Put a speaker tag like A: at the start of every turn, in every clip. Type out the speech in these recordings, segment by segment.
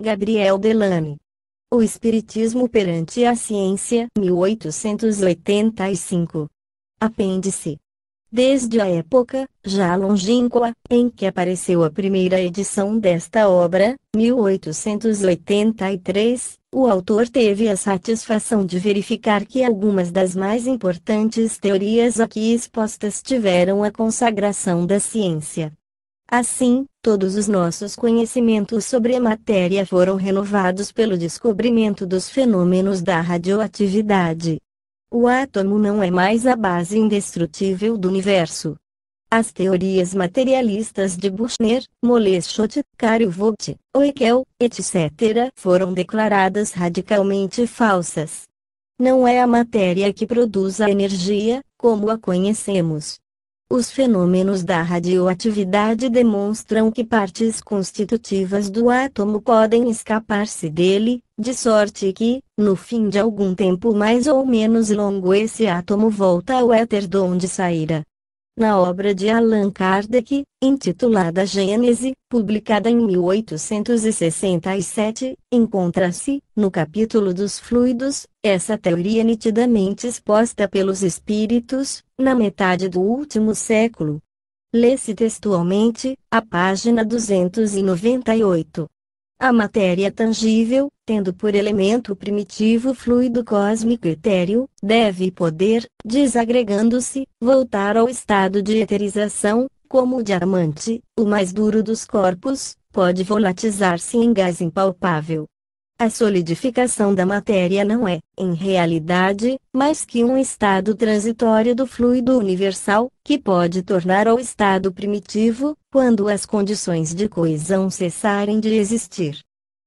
A: Gabriel Delany. O Espiritismo perante a Ciência, 1885. Apêndice. Desde a época, já longínqua, em que apareceu a primeira edição desta obra, 1883, o autor teve a satisfação de verificar que algumas das mais importantes teorias aqui expostas tiveram a consagração da ciência. Assim, todos os nossos conhecimentos sobre a matéria foram renovados pelo descobrimento dos fenômenos da radioatividade. O átomo não é mais a base indestrutível do universo. As teorias materialistas de Buchner, Moleschott, Karl-Vogt, Haeckel, etc., foram declaradas radicalmente falsas. Não é a matéria que produz a energia, como a conhecemos. Os fenômenos da radioatividade demonstram que partes constitutivas do átomo podem escapar-se dele, de sorte que, no fim de algum tempo mais ou menos longo, esse átomo volta ao éter de onde saíra. Na obra de Allan Kardec, intitulada Gênese, publicada em 1867, encontra-se, no capítulo dos fluidos, essa teoria nitidamente exposta pelos espíritos, na metade do último século. Lê-se textualmente, a página 298. A matéria tangível, tendo por elemento primitivo fluido cósmico etéreo, deve poder, desagregando-se, voltar ao estado de eterização, como o diamante, o mais duro dos corpos, pode volatizar-se em gás impalpável. A solidificação da matéria não é, em realidade, mais que um estado transitório do fluido universal, que pode tornar ao estado primitivo, quando as condições de coesão cessarem de existir.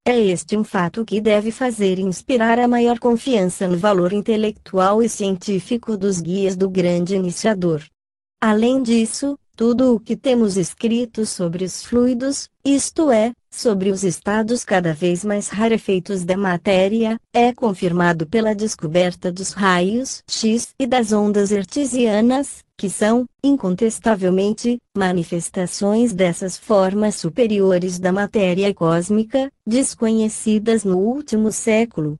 A: É este um fato que deve fazer inspirar a maior confiança no valor intelectual e científico dos guias do grande iniciador. Além disso, tudo o que temos escrito sobre os fluidos, isto é, sobre os estados cada vez mais rarefeitos da matéria, é confirmado pela descoberta dos raios X e das ondas hertzianas, que são, incontestavelmente, manifestações dessas formas superiores da matéria cósmica, desconhecidas no último século.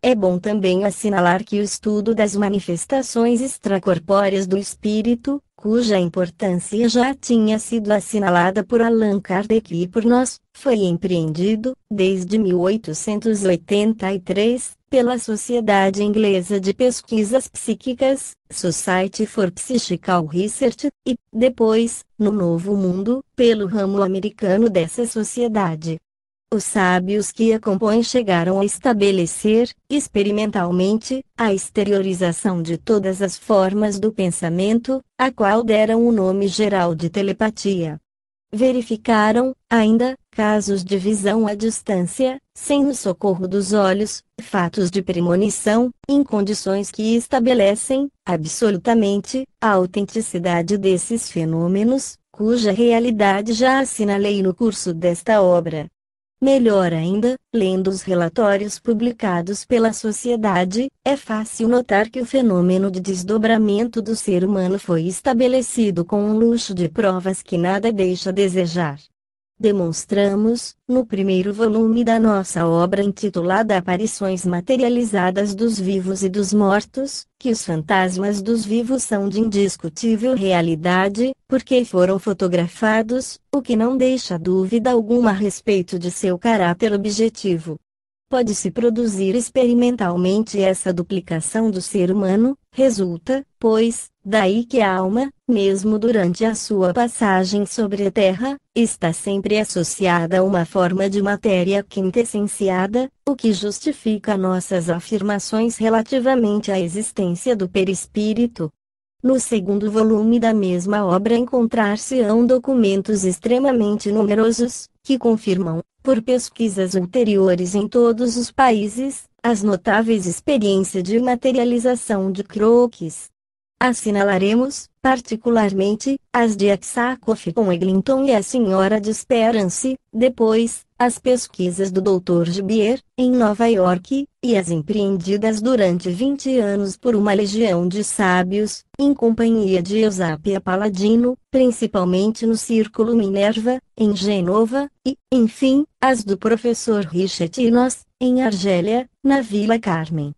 A: É bom também assinalar que o estudo das manifestações extracorpóreas do espírito, cuja importância já tinha sido assinalada por Allan Kardec e por nós, foi empreendido, desde 1883, pela Sociedade Inglesa de Pesquisas Psíquicas, Society for Psychical Research, e, depois, no Novo Mundo, pelo ramo americano dessa sociedade. Os sábios que a compõem chegaram a estabelecer, experimentalmente, a exteriorização de todas as formas do pensamento, a qual deram o nome geral de telepatia. Verificaram, ainda, casos de visão à distância, sem o socorro dos olhos, fatos de premonição, em condições que estabelecem, absolutamente, a autenticidade desses fenômenos, cuja realidade já assinalei no curso desta obra. Melhor ainda, lendo os relatórios publicados pela sociedade, é fácil notar que o fenômeno de desdobramento do ser humano foi estabelecido com um luxo de provas que nada deixa a desejar. Demonstramos, no primeiro volume da nossa obra intitulada Aparições Materializadas dos Vivos e dos Mortos, que os fantasmas dos vivos são de indiscutível realidade, porque foram fotografados, o que não deixa dúvida alguma a respeito de seu caráter objetivo. Pode-se produzir experimentalmente essa duplicação do ser humano, resulta, pois, daí que a alma, mesmo durante a sua passagem sobre a Terra, está sempre associada a uma forma de matéria quintessenciada, o que justifica nossas afirmações relativamente à existência do perispírito. No segundo volume da mesma obra encontrar-se-ão documentos extremamente numerosos, que confirmam, por pesquisas ulteriores em todos os países, as notáveis experiências de materialização de Crookes. Assinalaremos, particularmente, as de Aksakoff com Eglinton e a Senhora de Esperance, depois, as pesquisas do Dr. Gibier, em Nova York, e as empreendidas durante 20 anos por uma legião de sábios, em companhia de Eusápia Paladino, principalmente no Círculo Minerva, em Genova, e, enfim, as do professor Richet Inos, em Argélia, na Vila Carmen.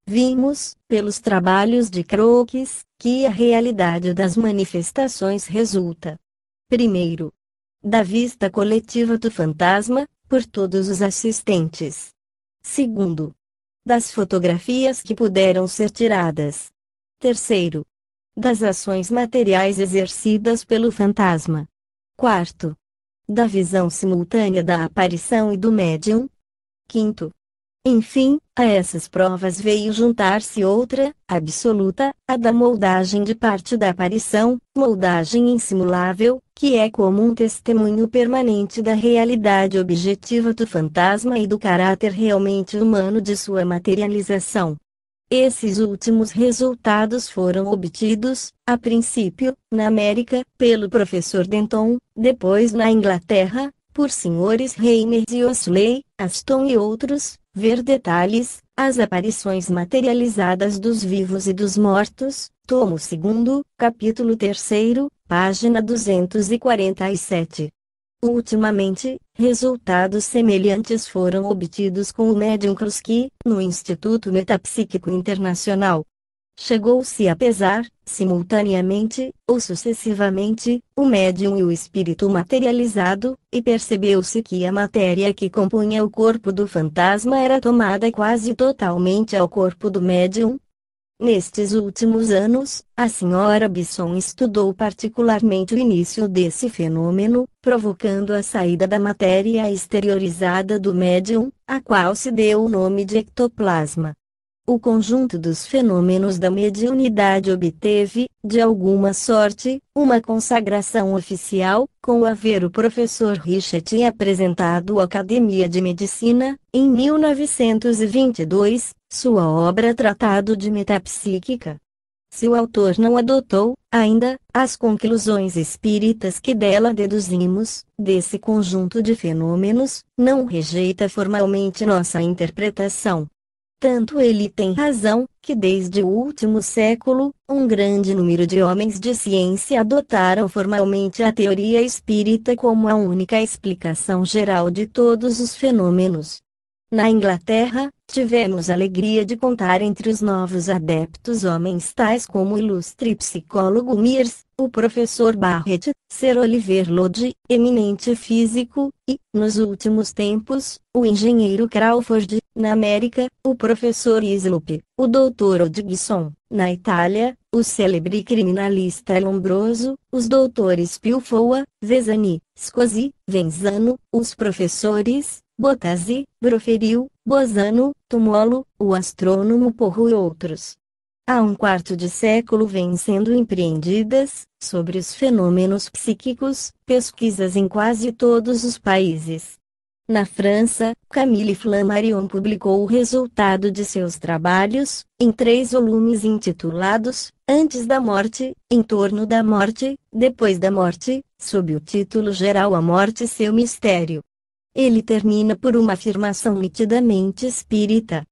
A: Vimos, pelos trabalhos de Crookes, que a realidade das manifestações resulta, primeiro, da vista coletiva do fantasma, por todos os assistentes. Segundo, das fotografias que puderam ser tiradas. Terceiro, das ações materiais exercidas pelo fantasma. Quarto, da visão simultânea da aparição e do médium. Quinto, enfim, a essas provas veio juntar-se outra, absoluta, a da moldagem de parte da aparição, moldagem insimulável, que é como um testemunho permanente da realidade objetiva do fantasma e do caráter realmente humano de sua materialização. Esses últimos resultados foram obtidos, a princípio, na América, pelo professor Denton, depois na Inglaterra, por Srs. Reimers e Osley, Aston e outros. Ver detalhes, as aparições materializadas dos vivos e dos mortos, tomo 2, capítulo 3, página 247. Ultimamente, resultados semelhantes foram obtidos com o médium Kruski, no Instituto Metapsíquico Internacional. Chegou-se a pesar, simultaneamente, ou sucessivamente, o médium e o espírito materializado, e percebeu-se que a matéria que compunha o corpo do fantasma era tomada quase totalmente ao corpo do médium. Nestes últimos anos, a Sra. Bisson estudou particularmente o início desse fenômeno, provocando a saída da matéria exteriorizada do médium, a qual se deu o nome de ectoplasma. O conjunto dos fenômenos da mediunidade obteve, de alguma sorte, uma consagração oficial, com o haver o professor Richet apresentado à Academia de Medicina, em 1922, sua obra Tratado de Metapsíquica. Se o autor não adotou, ainda, as conclusões espíritas que dela deduzimos, desse conjunto de fenômenos, não rejeita formalmente nossa interpretação. Tanto ele tem razão, que desde o último século, um grande número de homens de ciência adotaram formalmente a teoria espírita como a única explicação geral de todos os fenômenos. Na Inglaterra, tivemos a alegria de contar entre os novos adeptos homens tais como o ilustre psicólogo Mears, o professor Barrett, Sir Oliver Lodge, eminente físico, e, nos últimos tempos, o engenheiro Crawford, na América, o professor Islop, o Dr. Hodgson, na Itália, o célebre criminalista Lombroso, os doutores Pilfoa, Vesani, Scosi, Venzano, os professores Bottazzi, Broferil, Bosano, Tumolo, o astrônomo Porro e outros. Há um quarto de século vêm sendo empreendidas, sobre os fenômenos psíquicos, pesquisas em quase todos os países. Na França, Camille Flammarion publicou o resultado de seus trabalhos, em 3 volumes intitulados Antes da Morte, Em torno da Morte, Depois da Morte, sob o título geral A Morte e seu Mistério. Ele termina por uma afirmação nitidamente espírita.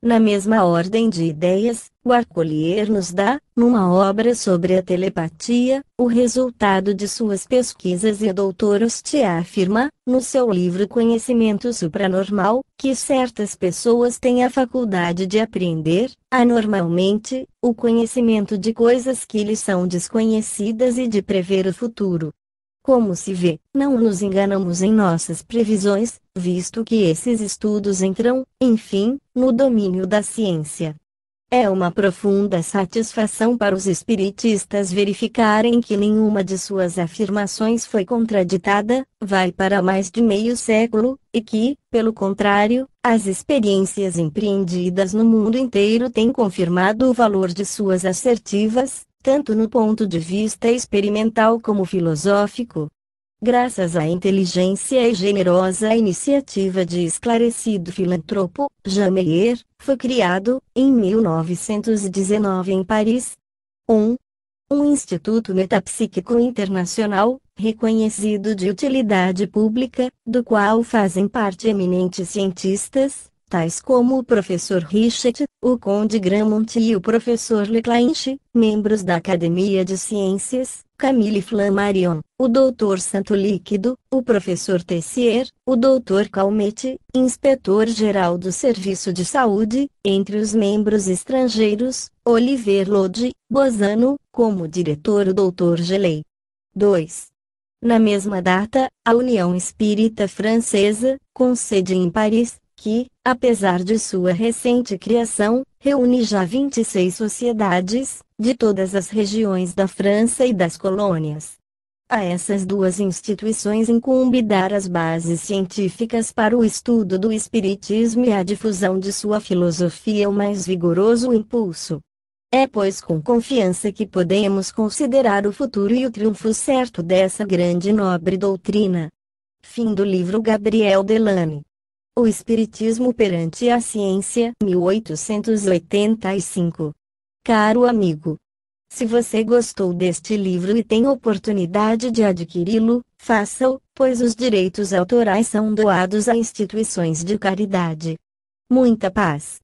A: Na mesma ordem de ideias, o Arcollier nos dá, numa obra sobre a telepatia, o resultado de suas pesquisas e o Dr. Ostia afirma, no seu livro Conhecimento Supranormal, que certas pessoas têm a faculdade de apreender, anormalmente, o conhecimento de coisas que lhes são desconhecidas e de prever o futuro. Como se vê, não nos enganamos em nossas previsões, visto que esses estudos entram, enfim, no domínio da ciência. É uma profunda satisfação para os espiritistas verificarem que nenhuma de suas afirmações foi contraditada, vai para mais de meio século, e que, pelo contrário, as experiências empreendidas no mundo inteiro têm confirmado o valor de suas assertivas, tanto no ponto de vista experimental como filosófico. Graças à inteligência e generosa iniciativa de esclarecido filantropo, Jean Meyer, foi criado, em 1919 em Paris, 1. Um instituto metapsíquico internacional, reconhecido de utilidade pública, do qual fazem parte eminentes cientistas, tais como o professor Richet, o conde Gramont e o professor Leclanche, membros da Academia de Ciências, Camille Flammarion, o doutor Santo Líquido, o professor Tessier, o doutor Calmette, inspetor-geral do Serviço de Saúde, entre os membros estrangeiros, Olivier Lodge, Bozano, como diretor o doutor Gelei. 2. Na mesma data, a União Espírita Francesa, com sede em Paris, que, apesar de sua recente criação, reúne já 26 sociedades, de todas as regiões da França e das colônias. A essas duas instituições incumbe dar as bases científicas para o estudo do Espiritismo e a difusão de sua filosofia o mais vigoroso impulso. É pois com confiança que podemos considerar o futuro e o triunfo certo dessa grande e nobre doutrina. Fim do livro Gabriel Delany. O Espiritismo perante a Ciência, 1885. Caro amigo, se você gostou deste livro e tem oportunidade de adquiri-lo, faça-o, pois os direitos autorais são doados a instituições de caridade. Muita paz.